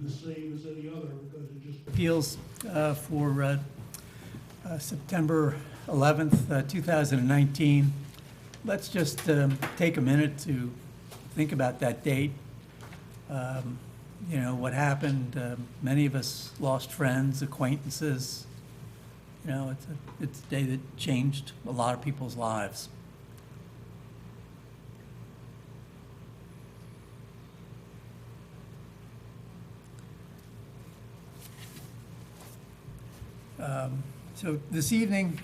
the same as any other because it just. Appeals for September 11th, 2019. Let's just take a minute to think about that date. You know, what happened, many of us lost friends, acquaintances. You know, it's a day that changed a lot of people's lives. So this evening,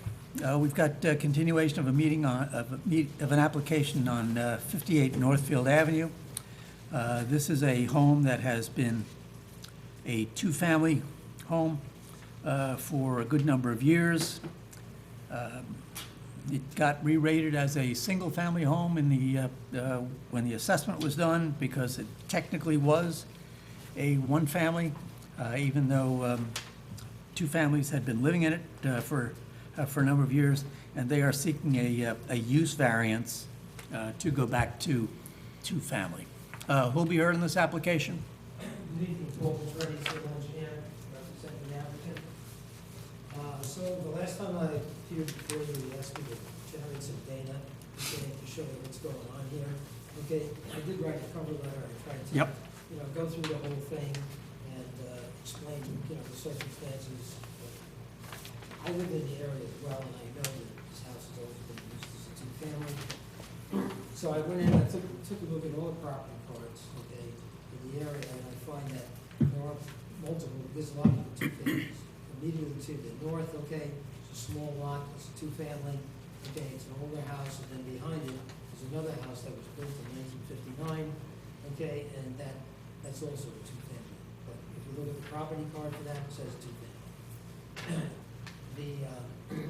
we've got a continuation of a meeting of an application on 58 Northfield Avenue. This is a home that has been a two-family home for a good number of years. It got re-rated as a single-family home in the when the assessment was done because it technically was a one-family, even though two families had been living in it for a number of years, and they are seeking a use variance to go back to two-family. Who'll be heard in this application? Good evening, Paul Petretti, civil engineer, representing the applicant. So the last time I appeared before you, you asked me to generate some data to show you what's going on here. Okay, I did write a cover letter. I tried to, Yep. Go through the whole thing and explain, the circumstances. I live in the area as well, and I know that this house has always been used as a two-family. So I went in, I took a look at all the property cards, okay, in the area, and I find that there are there's a lot of two families. Immediately to the north, okay, it's a small lot, it's a two-family, okay, it's an older house, and then behind it is another house that was built in 1959, okay, and that's also a two-family. But if you look at the property card for that, it says two-family. In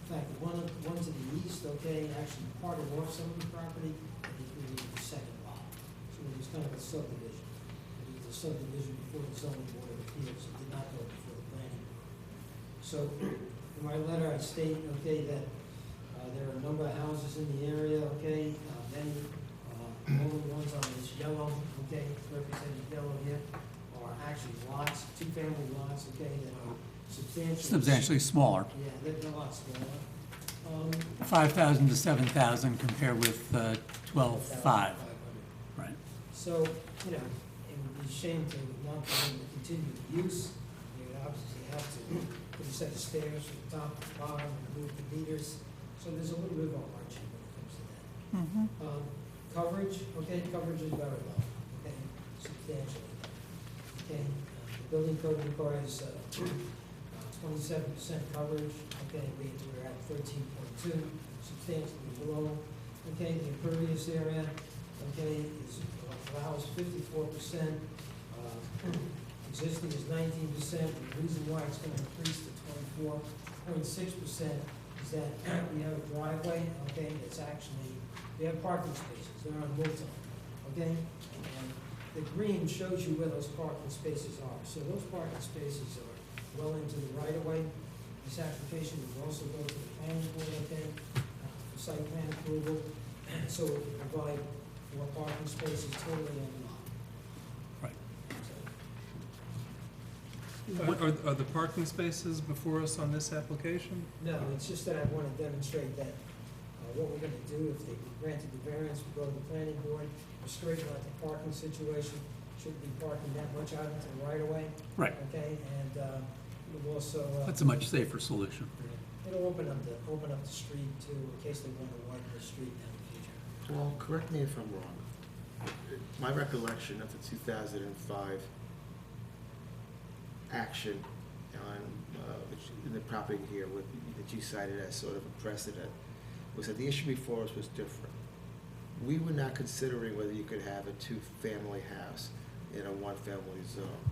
fact, the one to the east, okay, actually parted off some of the property, and they created the second lot. So it was kind of a subdivision. It was a subdivision before the zoning board of appeals. It did not go before the planning board. So in my letter, I state, okay, that there are a number of houses in the area, okay, many, all the ones on this yellow, okay, represented yellow here, are actually lots, two-family lots, okay, that are Substantially smaller, yeah, they're a lot smaller. 5,000 to 7,000 compared with 12,500. Right. So, it would be a shame to not be able to continue the use. You would obviously have to put a set of stairs from the top to the bottom and move the meters. So there's a little bit of a hardship when it comes to that. Coverage, okay, coverage is very low, okay, substantially. Okay, the building code requires 27% coverage, okay, we're at 13.2, substantially below. Okay, the impervious area, okay, allows 54%, existing is 19%. The reason why it's going to increase to 24.6% is that we have a driveway, okay, that's actually, we have parking spaces, they're on Milton, okay? And the green shows you where those parking spaces are. So those parking spaces are well into the right-of-way. This application will also go to the planning board, okay, for site plan approval, so it will provide more parking spaces totally on the lot. Right. So, Are the parking spaces before us on this application? no, it's just that I want to demonstrate that what we're going to do, if they granted the variance, we go to the planning board, we're straighten out the parking situation, shouldn't be parking that much out into the right-of-way. Right. Okay, and it'll also. That's a much safer solution. It'll open up the street too, in case they want to widen the street down the future. Well, correct me if I'm wrong. My recollection of the 2005 action on in the property here that you cited as sort of a precedent was that the issue before us was different. We were not considering whether you could have a two-family house in a one-family zone.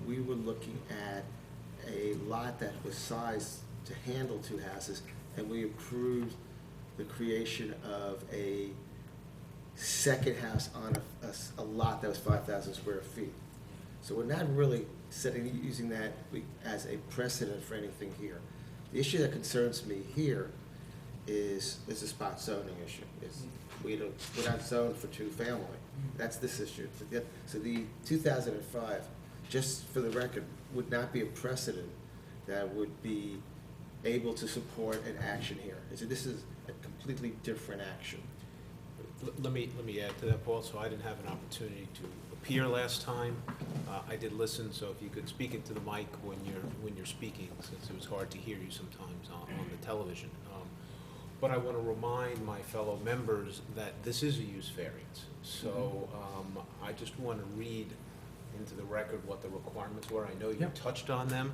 We were looking at a lot that was sized to handle two houses, and we approved the creation of a second house on a lot that was 5,000 square feet. So we're not really using that as a precedent for anything here. The issue that concerns me here is a spot zoning issue. We're not zoned for two-family. That's this issue. So the 2005 just for the record, would not be a precedent that would be able to support an action here. This is a completely different action. Let me add to that, Paul. So I didn't have an opportunity to appear last time. I did listen, so if you could speak into the mic when you're speaking, since it was hard to hear you sometimes on the television. But I want to remind my fellow members that this is a use variance. So I just want to read into the record what the requirements were. I know you Yep. touched on them,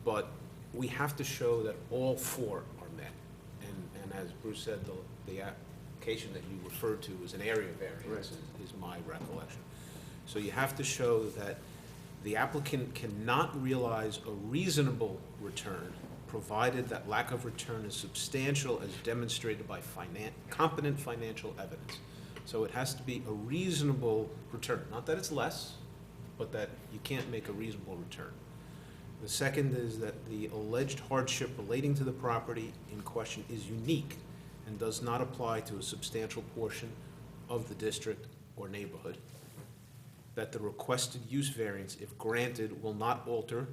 but we have to show that all four are met. And as Bruce said, the application that you referred to was an area variance, is my recollection. So you have to show that the applicant cannot realize a reasonable return, provided that lack of return is substantial as demonstrated by competent financial evidence. So it has to be a reasonable return, not that it's less, but that you can't make a reasonable return. The second is that the alleged hardship relating to the property in question is unique and does not apply to a substantial portion of the district or neighborhood. That the requested use variance, if granted, will not alter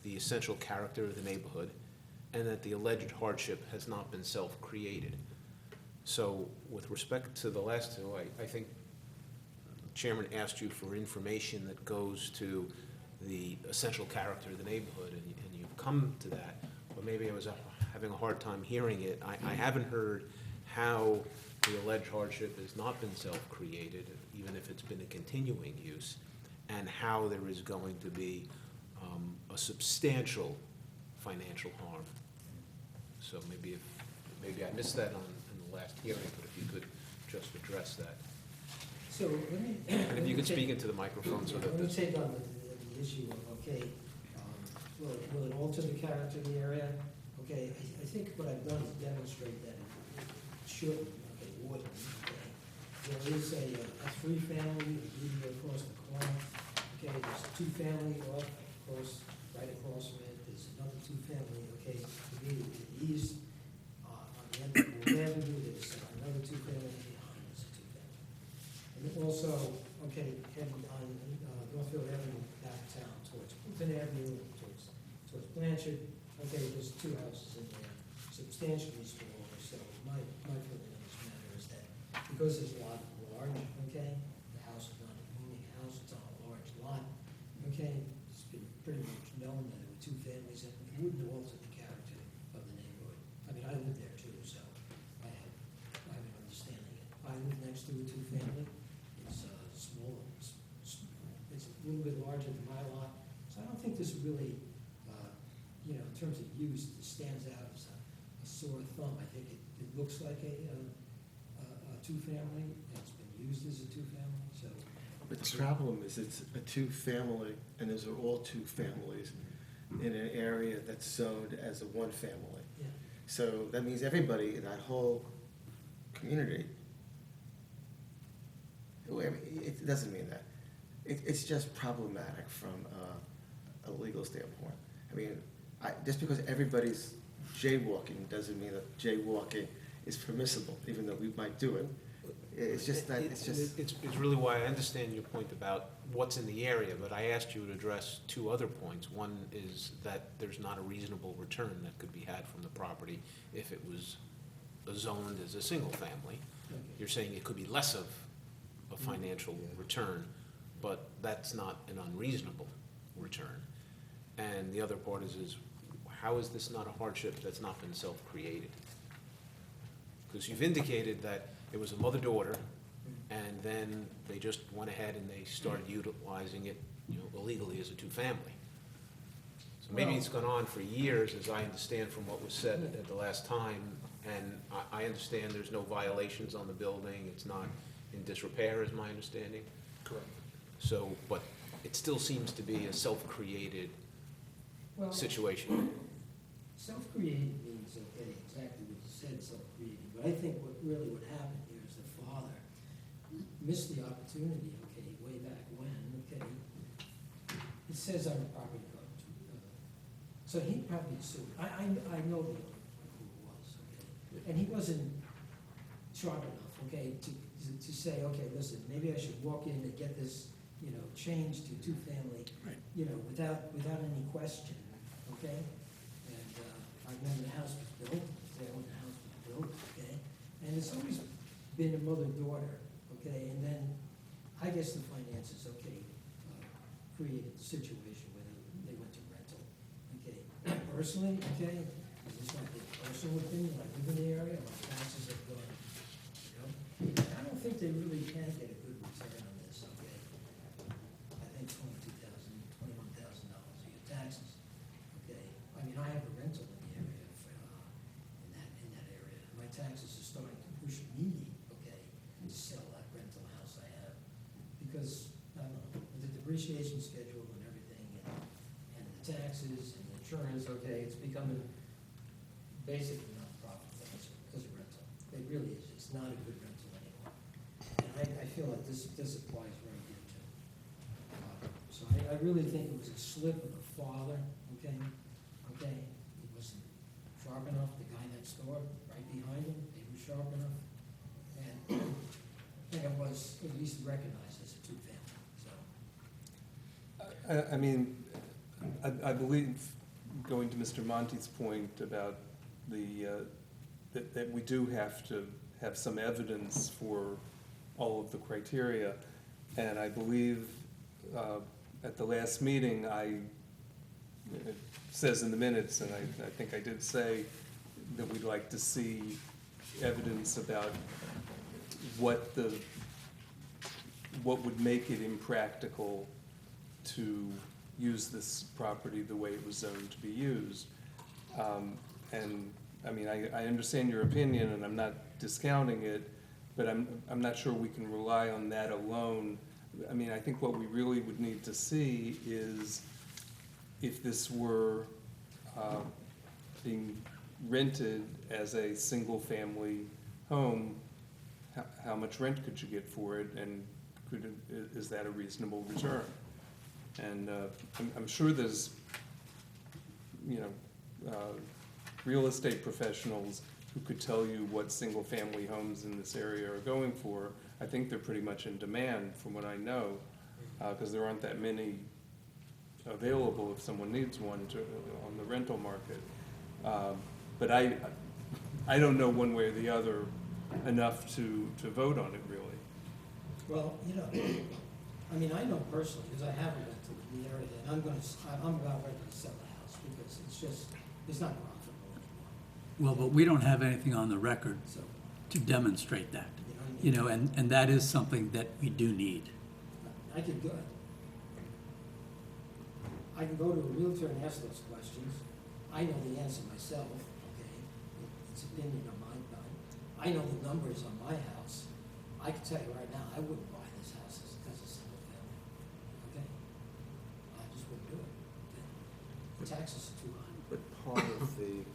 the essential character of the neighborhood, and that the alleged hardship has not been self-created. So with respect to the last two, I think the Chairman asked you for information that goes to the essential character of the neighborhood, and you've come to that, but maybe I was having a hard time hearing it. I haven't heard how the alleged hardship has not been self-created, even if it's been a continuing use, and how there is going to be a substantial financial harm. So maybe I missed that in the last hearing, but if you could just address that. So let me. And if you could speak into the microphone so that Let me this. take on the issue of, okay, will it alter the character of the area? Okay, I think what I've done is demonstrate that it shouldn't, okay, wouldn't, okay. There is a three-family immediately across the corner, okay, there's a two-family off, of course, right across from it, there's another two-family, okay, immediately to the east, on the end of Wood Avenue, there's another two-family, behind there's a two-family. And then also, okay, heading on Northfield Avenue downtown towards Clinton Avenue, towards Blanchard, okay, there's two houses in there, substantially smaller, so my feeling on this matter is that because there's a lot large, okay, the house is not a moving house, it's on a large lot, okay, it's been pretty much known that there were two families, and it wouldn't alter the character of the neighborhood. I mean, I live there too, so I have an understanding. I live next to a two-family, it's smaller, it's a little bit larger than my lot, so I don't think this really, in terms of use, it stands out as a sore thumb. I think it looks like a two-family, and it's been used as a two-family, so. But the problem is it's a two-family, and those are all two families in an area that's zoned as a one-family. Yeah. So that means everybody in that whole community, it doesn't mean that. It's just problematic from a legal standpoint. I mean, just because everybody's jaywalking doesn't mean that jaywalking is permissible, even though we might do it. It's just that, it's just. It's really why I understand your point about what's in the area, but I asked you to address two other points. One is that there's not a reasonable return that could be had from the property if it was zoned as a single family. Okay. You're saying it could be less of a financial return, but that's not an unreasonable return. And the other part is how is this not a hardship that's not been self-created? Because you've indicated that it was a mother-daughter, and then they just went ahead and they started utilizing it, illegally as a two-family. So maybe it's gone on for years, as I understand from what was said at the last time, and I understand there's no violations on the building, it's not in disrepair, is my understanding. Correct. So, but it still seems to be a self-created Well, situation. self-created means, okay, exactly what you said, self-created, but I think what really would happen here is the father missed the opportunity, okay, way back when, okay. It says on the property card, so he probably assumed, I know who it was, okay, and he wasn't sharp enough, okay, to say, okay, listen, maybe I should walk in and get this changed to two-family, Right. without any question, okay? And I remember the house was built, there when the house was built, okay? And it's always been a mother-daughter, okay? And then, I guess the finances, okay, created a situation where they went to rental, okay? Personally, okay, this is my personal opinion, I live in the area, my taxes have gone, I don't think they really can get a good return on this, okay? I think $21,000 a year taxes, okay? I mean, I have a rental in the area, in that area. My taxes are starting to push me, okay, to sell that rental house I have. Because, I don't know, with the depreciation schedule and everything, and the taxes and the insurance, okay, it's becoming basically not profitable as a rental. It really is, it's not a good rental anymore. And I feel like this applies right here too. So I really think it was a slip of the father, okay? He wasn't sharp enough, the guy next door, right behind him, he was sharp enough. And it was at least recognized as a two-family, so. I mean, I believe, going to Mr. Monti's point about that we do have to have some evidence for all of the criteria. And I believe at the last meeting, it says in the minutes, and I think I did say that we'd like to see evidence about what would make it impractical to use this property the way it was zoned to be used. And, I mean, I understand your opinion, and I'm not discounting it, but I'm not sure we can rely on that alone. I mean, I think what we really would need to see is if this were being rented as a single-family home, how much rent could you get for it, and is that a reasonable return? And I'm sure there's, real estate professionals who could tell you what single-family homes in this area are going for. I think they're pretty much in demand, from what I know, because there aren't that many available if someone needs one on the rental market. But I don't know one way or the other enough to vote on it, really. Well, I mean, I know personally, because I have a rental in the area, and I'm about ready to sell the house, because it's not profitable anymore. Well, but we don't have anything on the record So, to demonstrate that. you know what I mean? And that is something that we do need. I could go to a realtor and ask those questions. I know the answer myself, okay? It's opinion on my part. I know the numbers on my house. I can tell you right now, I wouldn't buy this house as a single family, okay? I just wouldn't do it, okay? The taxes are too high. But part of the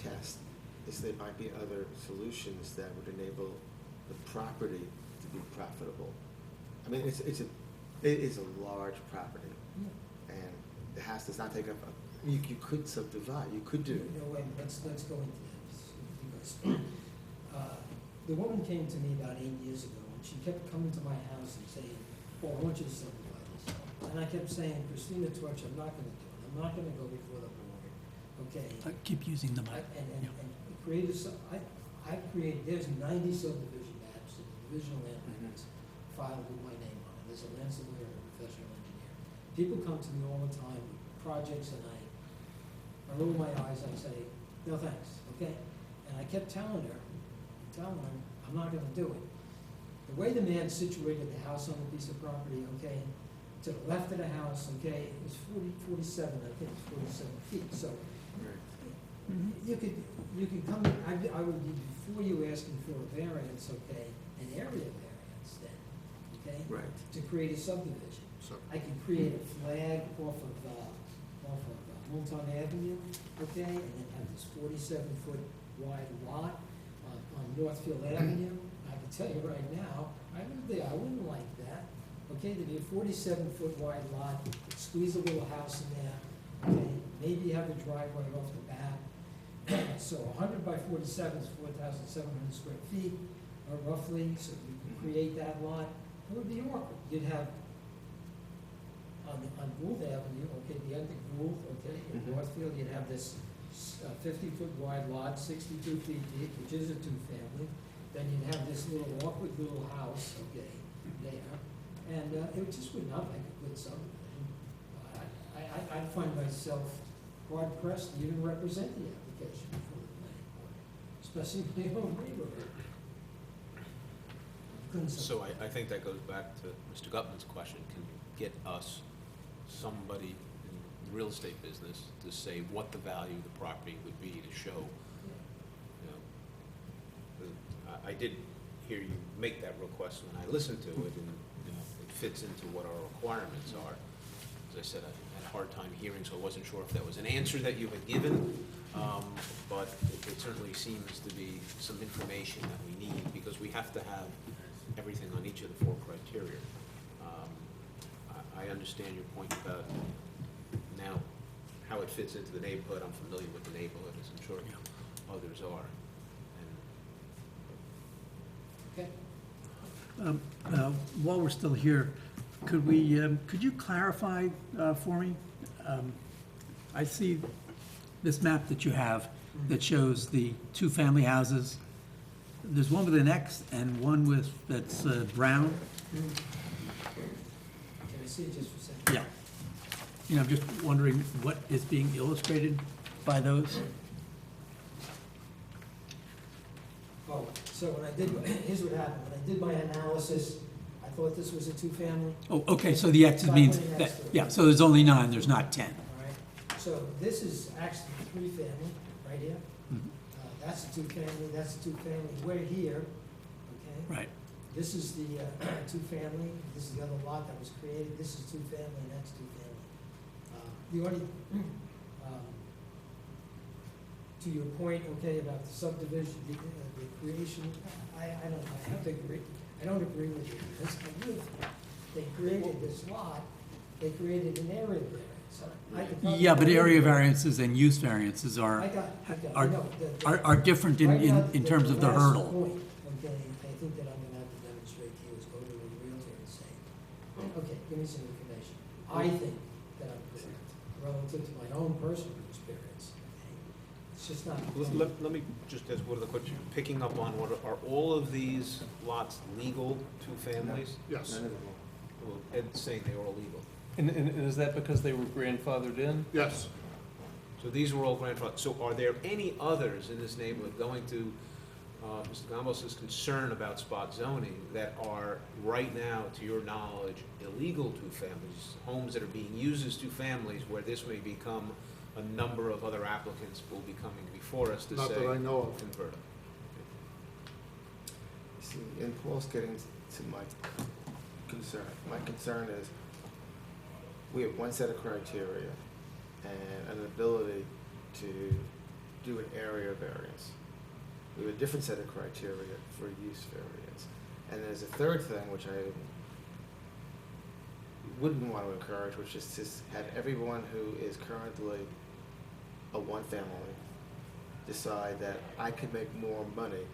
test is there might be other solutions that would enable the property to be profitable. I mean, it is a large property, and the house does not take up, you could subdivide, you could do. Let's go into this, because the woman came to me about 8 years ago, and she kept coming to my house and saying, "Oh, I want you to subdivide this." And I kept saying, "Christina Torch, I'm not gonna do it, I'm not gonna go before the board, okay?" Keep using the mic. And created, I created, there's 90 subdivision maps and divisional land records filed with my name on it. There's a land surveyor and a professional engineer. People come to me all the time with projects, and I roll my eyes and I say, "No thanks," okay? And I kept telling her, I'm not gonna do it. The way the man situated the house on the piece of property, okay, to the left of the house, okay, it was 47, I think it's 47 feet, so you could come, I would be, before you asking for a variance, okay, an area variance then, okay? Right. To create a subdivision. So, I could create a flag off of Moulton Avenue, okay, and then have this 47-foot wide lot on Northfield Avenue. I can tell you right now, I live there, I wouldn't like that, okay, to be a 47-foot wide lot, squeeze a little house in there, okay, maybe have a driveway off the back. So 100 by 47 is 4,700 square feet, roughly, so we can create that lot. It would be awkward. You'd have, on Gould Avenue, okay, the end of Gould, okay, in Mhm. Northfield, you'd have this 50-foot wide lot, 62 feet deep, which is a two-family. Then you'd have this little awkward little house, okay, there. And it just would not make a good subdivision. I'd find myself hard pressed to even represent the application before the planning board, especially in my own neighborhood. Couldn't So I think that goes back to Mr. Gutman's question. Can you get us somebody in the real estate business to say what the value of the property would be to show, you know? I did hear you make that request when I listened to it, and, you know, it fits into what our requirements are. As I said, I had a hard time hearing, so I wasn't sure if that was an answer that you had given, but it certainly seems to be some information that we need, because we have to have everything on each of the four criteria. I understand your point about now how it fits into the neighborhood. I'm familiar with the neighborhood, as I'm sure others are. And Okay. While we're still here, could you clarify for me? I see this map that you have that shows the two-family houses. There's one with an X and one that's brown. Can I see it just for a second? Yeah. You know, I'm just wondering what is being illustrated by those? Oh, so when I did, here's what happened. When I did my analysis, I thought this was a two-family. Oh, okay, so the X means that, yeah, so there's only 9, there's not 10. All right, so this is actually a three-family, right here. Mhm. That's a two-family, that's a two-family, we're here, okay? Right. This is the two-family, this is the other lot that was created, this is two-family, and that's two-family. The only, to your point, okay, about the subdivision, the creation, I have to agree, I don't agree with you. They created this lot, they created an area variance. I could probably- Yeah, but area variances and use variances are, I know, are different in terms of the last hurdle. point, okay, I think that I'm gonna have to demonstrate to you is go to a realtor and say, okay, give me some information. I think that I'm correct relative to my own personal experience, okay? It's just not. let me just ask one of the questions, picking up on what, are all of these lots legal two families? Yes. None of them Well, Ed's saying they were all legal. And is that because they were grandfathered in? Yes. So these were all grandfathered. So are there any others in this neighborhood, going to Mr. Gambos' concern about spot zoning, that are right now, to your knowledge, illegal two families, homes that are being used as two families, where this may become a number of other applicants will be coming before us to say. Not that I know of. Convert them. You see, and Paul's getting to my concern. My concern is, we have one set of criteria and an ability to do an area variance. We have a different set of criteria for use variance. And there's a third thing, which I wouldn't want to encourage, which is to have everyone who is currently a one-family decide that I can make more money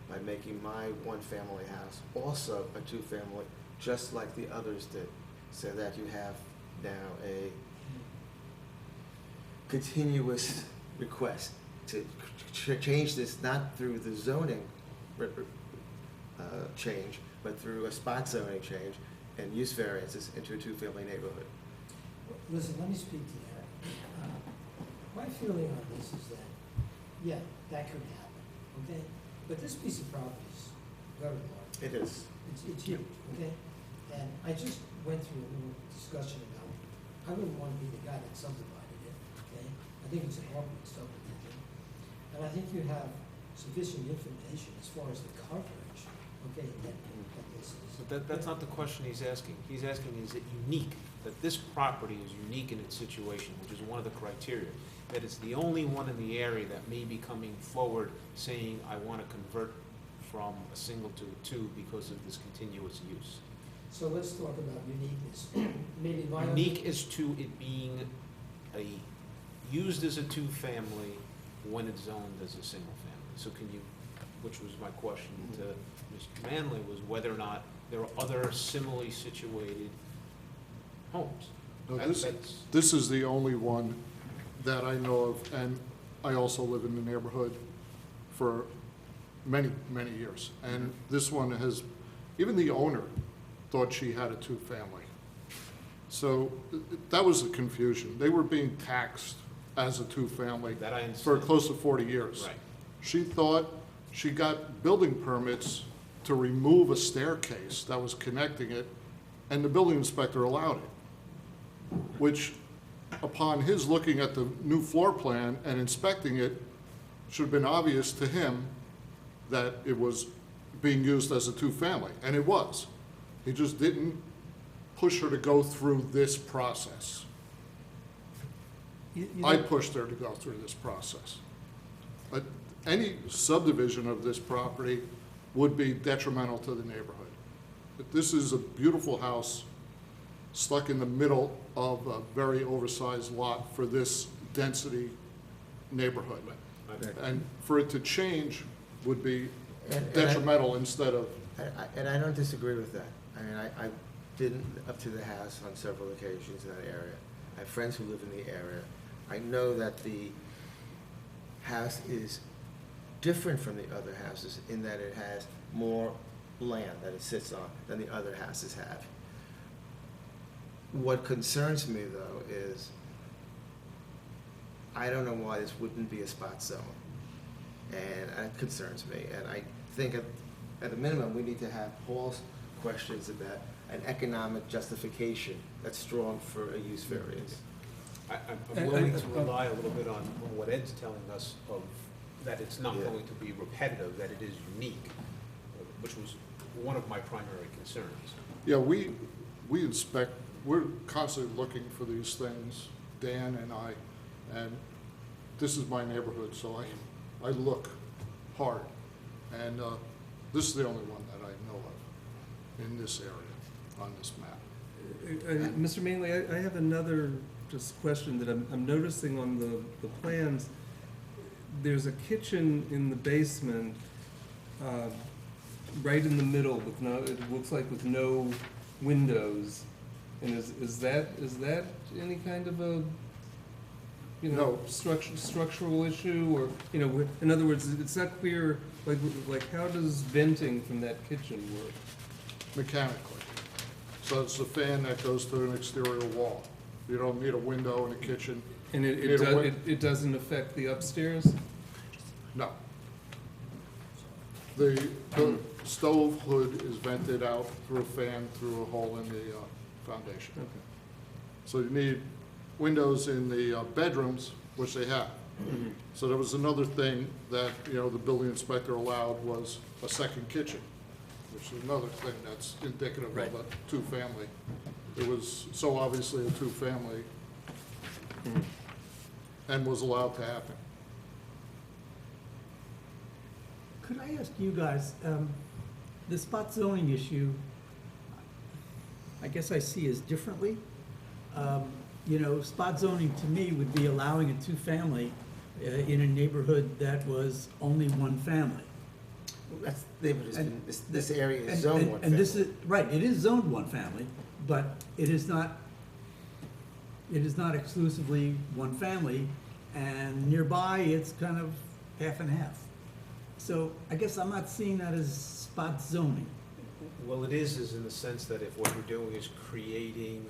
by making my one-family house also a two-family, just like the others did, so that you have now a continuous request to change this, not through the zoning change, but through a spot zoning change and use variances into a two-family neighborhood. Listen, let me speak to that. My feeling on this is that, yeah, that could happen, okay? But this piece of property is very large. It is. It's huge, okay? And I just went through a little discussion about, I wouldn't want to be the guy that subdivided it, okay? I think it's an awkward subdivision. And I think you have sufficient information as far as the coverage, okay, that this is. But that's not the question he's asking. He's asking, is it unique, that this property is unique in its situation, which is one of the criteria, that it's the only one in the area that may be coming forward saying, I want to convert from a single to a two because of this continuous use. So let's talk about uniqueness. Maybe my. Unique is to it being used as a two-family when it's zoned as a single family. So can you, which was my question to Mr. Manley, was whether or not there are other similarly situated homes. No, That's- this is the only one that I know of, and I also live in the neighborhood for many, many years. And this one has, even the owner thought she had a two-family. So that was the confusion. They were being taxed as a two-family That I for understand. close to 40 years. Right. She thought she got building permits to remove a staircase that was connecting it, and the building inspector allowed it, which, upon his looking at the new floor plan and inspecting it, should have been obvious to him that it was being used as a two-family, and it was. He just didn't push her to go through this process. I pushed her to go through this process. But any subdivision of this property would be detrimental to the neighborhood. But this is a beautiful house stuck in the middle of a very oversized lot for this density neighborhood. Okay. And for it to change would be And I- detrimental instead of, And I don't disagree with that. I mean, I've been up to the house on several occasions in that area. I have friends who live in the area. I know that the house is different from the other houses in that it has more land that it sits on than the other houses have. What concerns me, though, is I don't know why this wouldn't be a spot zone. And that concerns me. And I think at a minimum, we need to have Paul's questions about an economic justification that's strong for a use variance. I'm willing to rely a little bit on what Ed's telling us of, that it's not Yeah. going to be repetitive, that it is unique, which was one of my primary concerns. yeah, we inspect, we're constantly looking for these things, Dan and I, and this is my neighborhood, so I look hard. And this is the only one that I know of in this area, on this map. Mr. Manley, I have another just question that I'm noticing on the plans. There's a kitchen in the basement, right in the middle with no, it looks like with no windows. And is that any kind of a, you know, structural issue, or, you know, in other words, it's not clear, like how does venting from that kitchen work? Mechanically. So it's a fan that goes to an exterior wall. You don't need a window in a kitchen. And You need a win- it doesn't affect the upstairs? No. The stove hood is vented out through a fan through a hole in the foundation. Okay. So you need windows in the bedrooms, which they have. So there was another thing that, you know, the building inspector allowed was a second kitchen, which is another thing that's indicative of a two-family. It was so obviously a two-family and was allowed to happen. Could I ask you guys, the spot zoning issue, I guess I see as differently. You know, spot zoning to me would be allowing a two-family in a neighborhood that was only one family. That's, this area is And- zone and- one And this family. is, right, it is zoned one family, but it is not exclusively one family, and nearby, it's kind of half and half. So I guess I'm not seeing that as spot zoning. Well, it is in the sense that if what you're doing is creating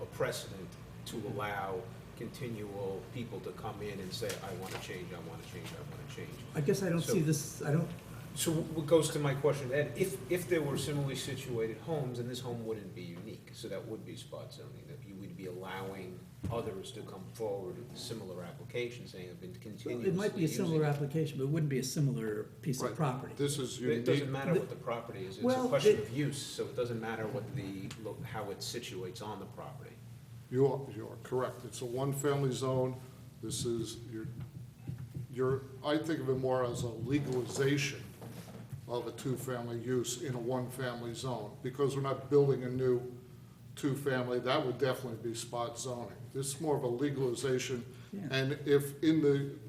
a precedent to allow continual people to come in and say, I want to change, I want to change, I want to change. I guess I don't So- see this, I don't, So what goes to my question, Ed, if there were similarly situated homes, then this home wouldn't be unique, so that would be spot zoning, that you would be allowing others to come forward with similar applications, saying have been continuously it might be a similar using it. application, but it wouldn't be a similar piece of Right. property. This is It unique. doesn't matter what the property is, it's a Well, question it- of use, so it doesn't matter what how it situates on the property. You are correct. It's a one-family zone. This is, I think of it more as a legalization of a two-family use in a one-family zone. Because we're not building a new two-family, that would definitely be spot zoning. This is more of a legalization. Yeah. And if in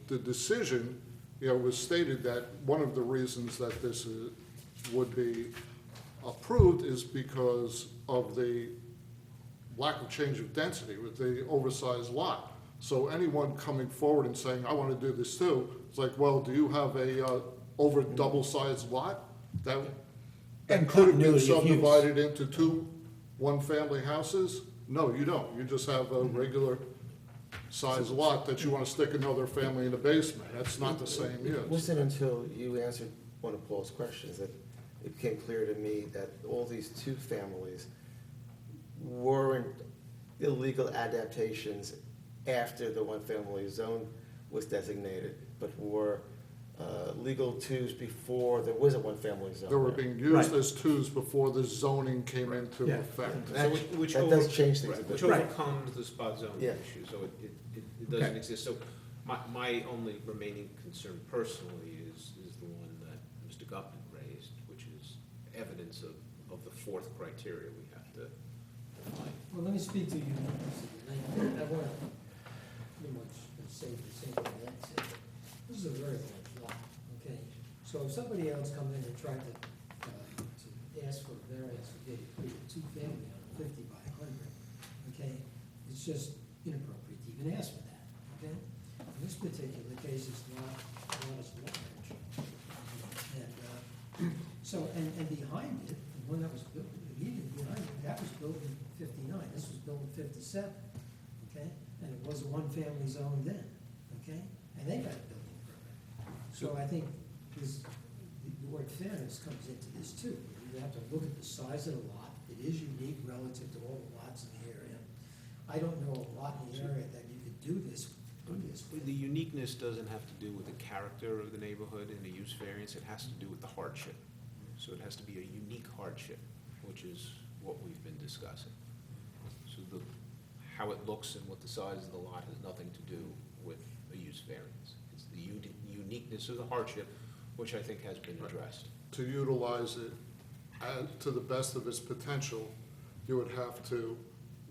the decision, you know, it was stated that one of the reasons that this would be approved is because of the lack of change of density with the oversized lot. So anyone coming forward and saying, I want to do this too, it's like, well, do you have a over double-sized lot that And could have been continuity of use. subdivided into two one-family houses? No, you don't. You just have a regular sized lot that you want to stick another family in the basement. That's not the same It use. wasn't until you answered one of Paul's questions that it became clear to me that all these two families weren't illegal adaptations after the one-family zone was designated, but were legal twos before there was a one-family zone. They were there. being used Right. as twos before the zoning came into Yeah. effect. That- which that does change things a right, which bit. Right. overcomes the spot zoning Yeah. issue, so it doesn't Okay. exist. So my only remaining concern personally is the one that Mr. Gutman raised, which is evidence of the fourth criteria we have to define. Well, let me speak to you. I want to pretty much say the same thing that said. This is a very large lot, okay? So if somebody else come in and tried to ask for a variance to get a two-family on a 50 by 100, okay? It's just inappropriate to even ask for that, okay? In this particular case, it's not as large. And so, and behind it, the one that was built, immediately behind it, that was built in 59, this was built in 57, okay? And it was a one-family zone then, okay? And they got a building permit. So I think this, the word fairness comes into this too. You have to look at the size of the lot, it is unique relative to all the lots in the area. I don't know a lot in the area that you could do this with. The uniqueness doesn't have to do with the character of the neighborhood and the use variance, it has to do with the hardship. So it has to be a unique hardship, which is what we've been discussing. So how it looks and what the size of the lot has nothing to do with a use variance. It's the uniqueness of the hardship, which I think has been addressed. To utilize it to the best of its potential, you would have to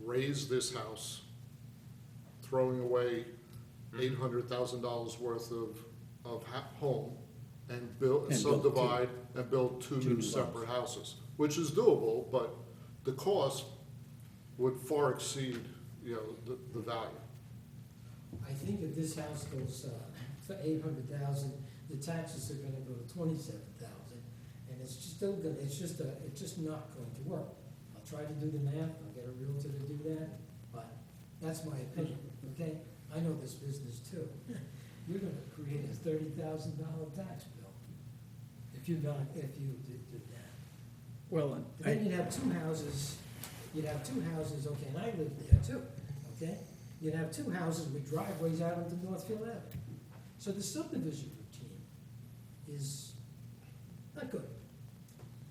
raise this house, throwing away $800,000 worth of home, and build, And build two. subdivide and build two Two new new separate houses, which is doable, but the cost would far exceed, the value. I think if this house goes for 800,000, the taxes are gonna go to 27,000, and it's just still gonna, it's just not going to work. I'll try to do the math, I'll get a realtor to do that, but that's my opinion, okay? I know this business too. You're gonna create a $30,000 tax bill if you did that. Well, Then you'd have two houses, okay, and I lived there too, okay? You'd have two houses with driveways out onto Northfield Avenue. So the subdivision routine is not good.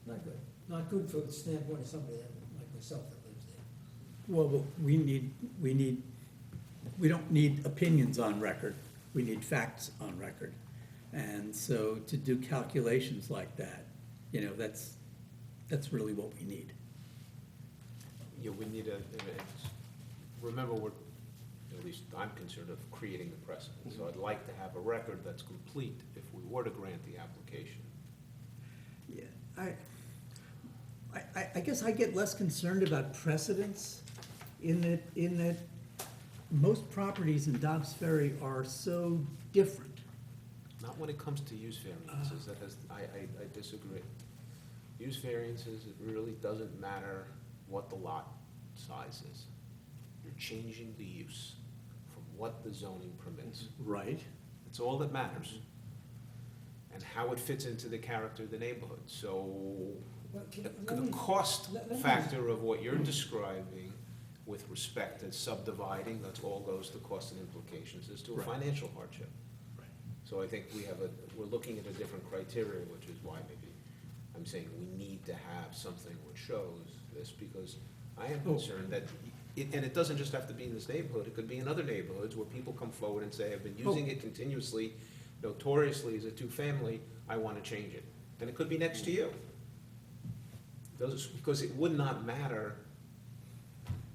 Not good. Not good for the standpoint of somebody like myself that lives there. well, but we don't need opinions on record, we need facts on record. And so to do calculations like that, that's really what we need. Yeah, we need remember, at least I'm concerned of creating the precedent. So I'd like to have a record that's complete if we were to grant the application. Yeah, I guess I get less concerned about precedents in that most properties in Dobbs Ferry are so different. Not when it comes to use variances, I disagree. Use variances, it really doesn't matter what the lot size is. You're changing the use from what the zoning permits. Right. It's all that matters. And how it fits into the character of the neighborhood. So Well, the cost let me- factor of what you're describing with respect to subdividing, that all goes to cost and implications, is to a Right. financial hardship. Right. So I think we're looking at a different criteria, which is why maybe I'm saying we need to have something which shows this, because I am concerned that, and it doesn't just have to be in this neighborhood, it could be in other neighborhoods where people come forward and say, I've been using it continuously, notoriously as a two-family, I want to change it. And it could be next to you. Because it would not matter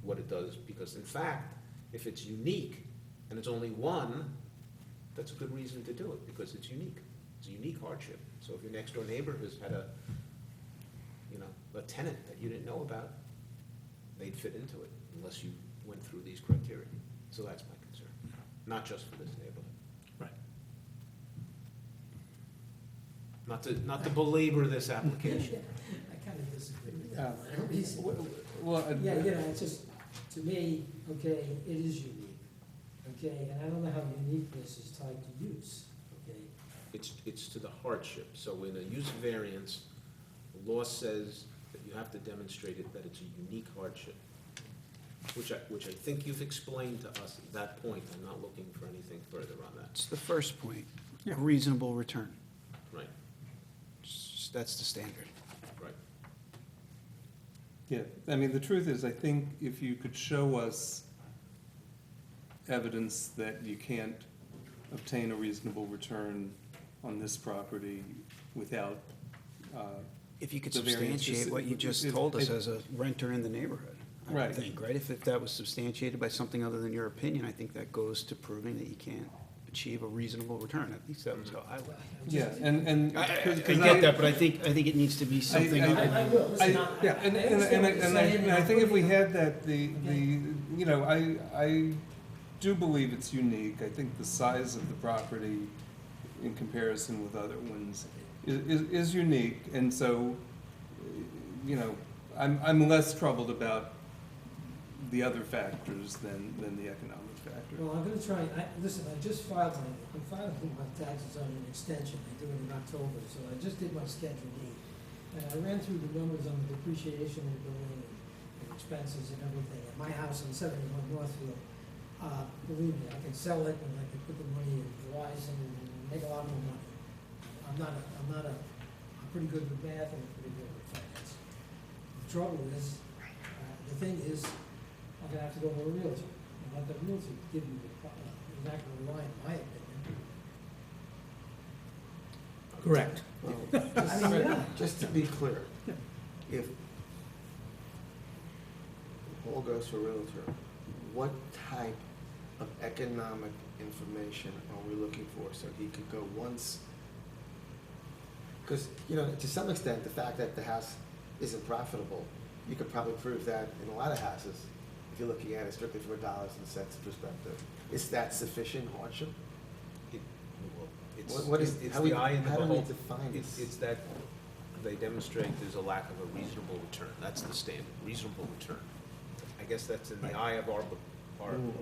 what it does, because in fact, if it's unique and it's only one, that's a good reason to do it, because it's unique. It's a unique hardship. So if your next door neighbor has had a tenant that you didn't know about, they'd fit into it unless you went through these criteria. So that's my concern, not just for this neighborhood. Right. Not to belabor this application. I kind of disagree with Uh, that. Well, Yeah, you know, it's just, to me, okay, it is unique, okay, and I don't know how uniqueness is tied to use, okay? It's to the hardship. So in a use variance, the law says that you have to demonstrate it, that it's a unique hardship, which I think you've explained to us at that point. I'm not looking for anything further on that. It's the first point, Yeah. reasonable return. Right, That's the standard. right. yeah, I mean, the truth is, I think if you could show us evidence that you can't obtain a reasonable return on this property without, If you could The variance is- substantiate what you just it- told us it- as a renter in the neighborhood, I Right. would think, right? If that was substantiated by something other than your opinion, I think that goes to proving that you can't achieve a reasonable return. At least that was how I would. yeah, and. I 'cause get that, but I think it needs to be something I- other I than. will, listen, Yeah, I and understand what you're saying, I I'm think if we putting it- had that, you know, I do believe it's unique. I think the size of the property in comparison with other ones is unique, and so, you know, I'm less troubled about the other factors than the economic factor. Well, I'm gonna try, listen, I just filed I'm filing my taxes on an extension, I do it in October, so I just did my Schedule E. And I ran through the numbers on the depreciation of the building and expenses and everything, and my house on 71 Northfield, believe me, I can sell it and I can put the money in Verizon and make a lot more money. I'm pretty good with math and I'm pretty good with finance. The trouble is, the thing is, I'm gonna have to go to a realtor, and let the realtor give you the, you're not gonna rely on my opinion. Correct. I mean, you're not. Just to be clear, if Paul goes to a realtor, what type of economic information are we looking for? So he could go once, because, you know, to some extent, the fact that the house isn't profitable, you could probably prove that in a lot of houses, if you're looking at it strictly from a dollars and cents perspective. Is that sufficient hardship? What is- It's how we- the eye in the how do we beholder. define this? It's that they demonstrate there's a lack of a reasonable return. That's the standard, reasonable return. I guess that's in the eye of of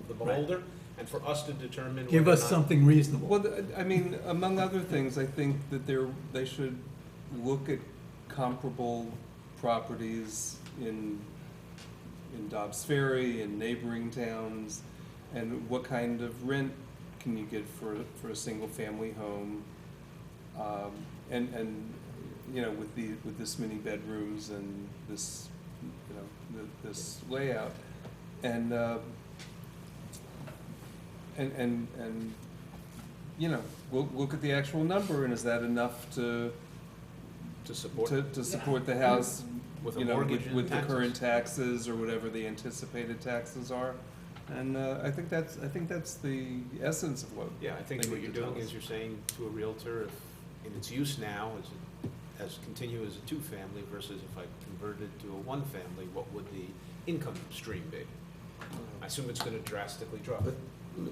the beholder, and for us to determine. Give whether us or not- something reasonable. Well, I mean, among other things, I think that they should look at comparable properties in Dobbs Ferry and neighboring towns, and what kind of rent can you get for a single-family home? And, you know, with this many bedrooms and this, you know, this layout. And, you know, we'll look at the actual number, and is that enough to support. to support the house, With a you know, mortgage and with the taxes. current taxes or whatever the anticipated taxes are? And I think that's the essence of what. Yeah, I think they what need you're to tell doing us. is you're saying to a realtor, if in its use now, as continue as a two-family versus if I converted it to a one-family, what would the income stream be? I assume it's gonna drastically drop. But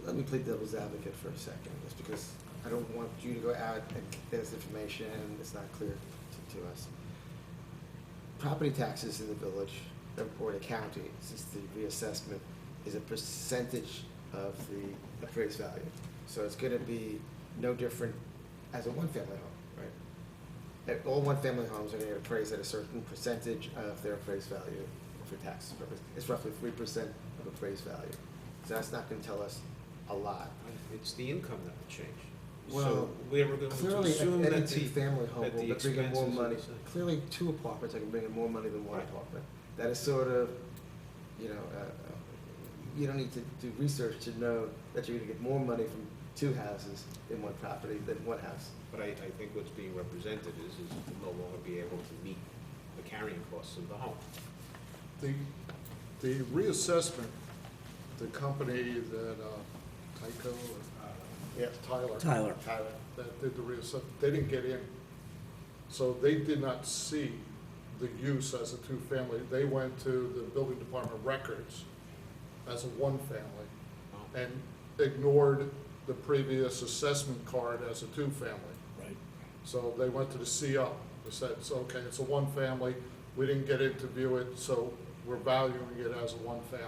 let me play devil's advocate for a second, just because I don't want you to go out and get this information and it's not clear to us. Property taxes in the village, or the county, since the reassessment is a percentage of the appraised value. So it's gonna be no different as a one-family home, right? All one-family homes are gonna get appraised at a certain percentage of their appraised value for tax purposes. It's roughly 3% of appraised value. So that's not gonna tell us a lot. It's the income that will change. Well, So we're going to Clearly, assume any that the, two-family home that will the bring in more expenses are money. the same. Clearly, two apartments are gonna bring in more money than one Right. apartment. That is sort of, you know, you don't need to do research to know that you're gonna get more money from two houses in one property than one house. But I think what's being represented is you'll no longer be able to meet the carrying costs of the home. The reassessment, the company that, Tyco or? Yeah, Tyler. Tyler. That did the reassessment, they didn't get in. So they did not see the use as a two-family. They went to the building department records as a one-family and ignored the previous assessment card as a two-family. Right. So they went to the CO. They said, it's okay, it's a one-family. We didn't get in to view it, so we're valuing it as a one-family.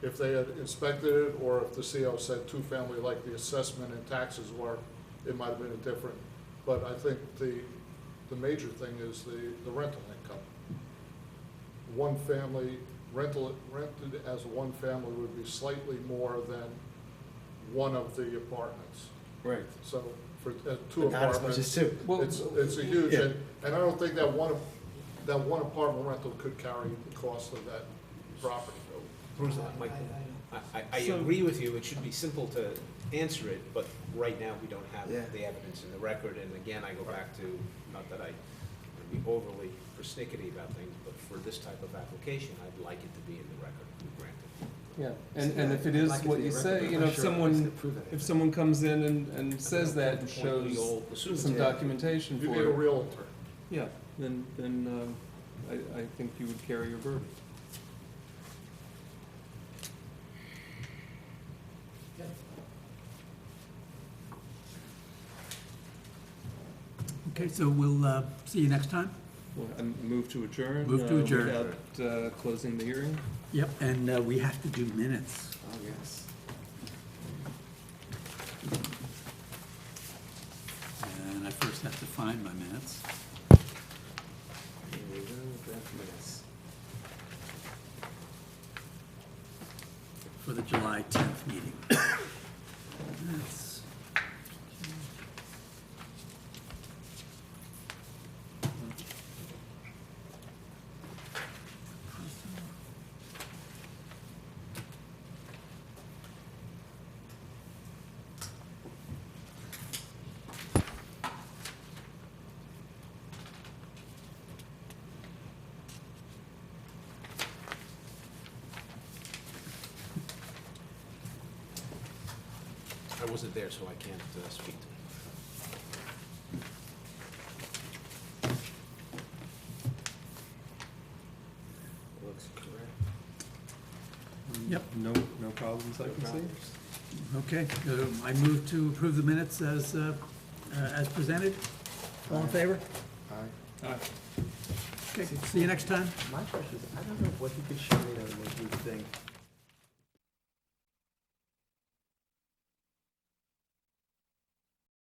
If they had inspected it, or if the CO said two-family like the assessment and taxes were, it might have been a different. But I think the major thing is the rental income. One family, rented as one family would be slightly more than one of the apartments. Right. So for two But not as much apartments, as two. Well, it's a huge, Yeah. and I don't think that one apartment rental could carry the cost of that property. Bruce, I Mike, don't. I agree with you, it should be simple to answer it, but right now, we don't have Yeah. the evidence in the record, and again, I go back to, not that I want to be overly persnickety about things, but for this type of application, I'd like it to be in the record, granted. Yeah, and if it is what you say, you know, if someone comes in and says that and The point we shows all assume it's some there. documentation You for need a it, realtor. yeah, then I think you would carry your burden. Okay. Okay, so we'll see you next time. Well, I move to adjourn. Move to adjourn. Without closing the hearing. Yep, and we have to do minutes. Oh, yes. And I first have to find my minutes. Here we go, draft minutes. For the July 10th meeting. That's- I wasn't there, so I can't speak to it. Looks correct. Yep. No problems I can see. Okay, I move to approve the minutes as presented. All in favor? Aye. Aye. Okay, see you next time. My question is, I don't know what you could show me that would make me think